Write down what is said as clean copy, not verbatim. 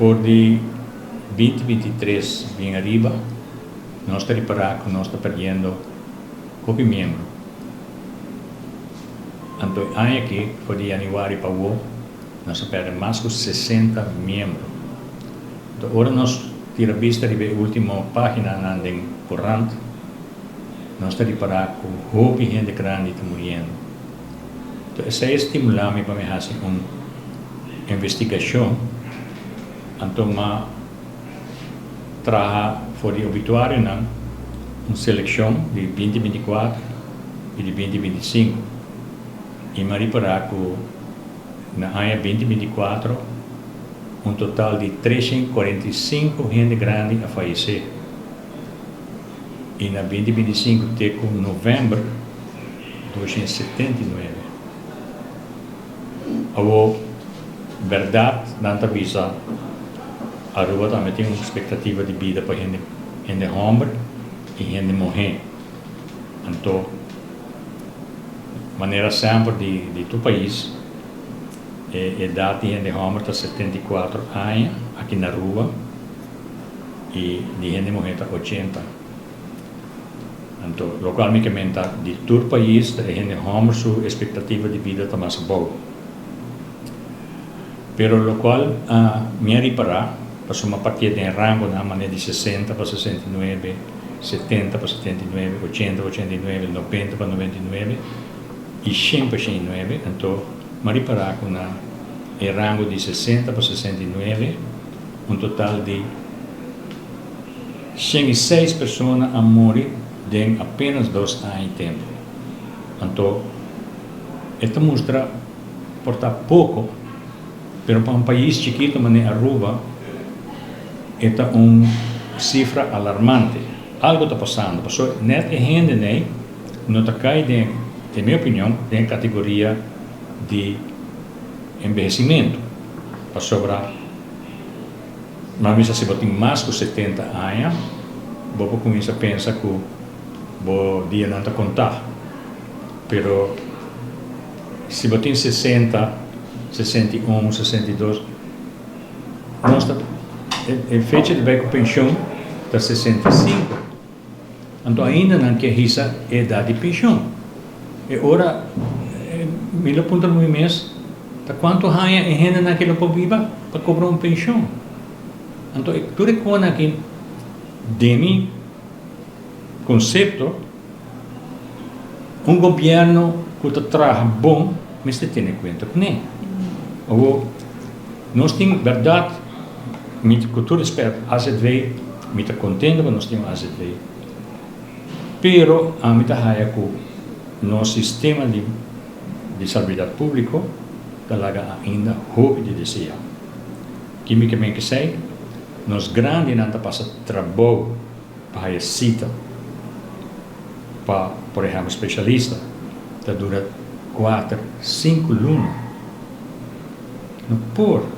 Por de 2023 bem arriba, nós estamos reparar que nós estamos perdendo pouco membro. Então, ano aqui, foi de janeiro para o nós perdemos mais de 60 membros. Então, agora nós tira vista de a última página na corrente, nós estamos reparar que houve gente grande está morrendo. Então, essa é estimular-me para me fazer uma investigação. Então, trabalha for o obituário, uma seleção de 2024 e de 2025. E me reparar que na ano 2024, um total de 345 gente grande a falecer. E na 2025, até novembro, 279. A verdade, não avisa. A rua também tem uma expectativa de vida para gente homem e gente morrer. Então, maneira sempre de todo país, a idade de gente homem está 74 anos aqui na rua e de gente morrer está 80. Então, localmente, de todo o país, a gente homem, sua expectativa de vida está mais boa. Pero local, me reparar, passou uma partida em rango na maneira de 60 para 69, 70 para 79, 80 para 89, 90 para 99 e 100 para 109. Então, me reparar que na rango de 60 para 69, um total de 106 pessoas a morrer em apenas 2 anos de tempo. Então, esta mostra porta pouco, mas para um país chiquito, maneira Aruba, é uma cifra alarmante. Algo está passando. Passou, net é gente, né? Não está caindo, na minha opinião, em categoria de envelhecimento. Passou para, mas se você tem mais de 70 anos, você começa a pensar que o dia não está contar. Mas se você tem 60, 61, 62, nós está a fecha de ver com pensão está 65. Então ainda não quer essa idade de pensão. E agora, me aponta no mês, tá quanto ganha a gente naquela viva para cobrar uma pensão. Então, tudo que aqui de mim conceito, um governo que trabalha bom, mas você tem em conta que nem. Ou nós temos verdade. Met cultura espera AZV, met contendo que nós temos AZV. Pero a mim é que no sistema de salubridade público talaga ainda houve de desejar. Quimicamente que sei, nós grandes não está passando trabalho para a cita, para, por exemplo, especialista, que dura 4, 5 anos. Não por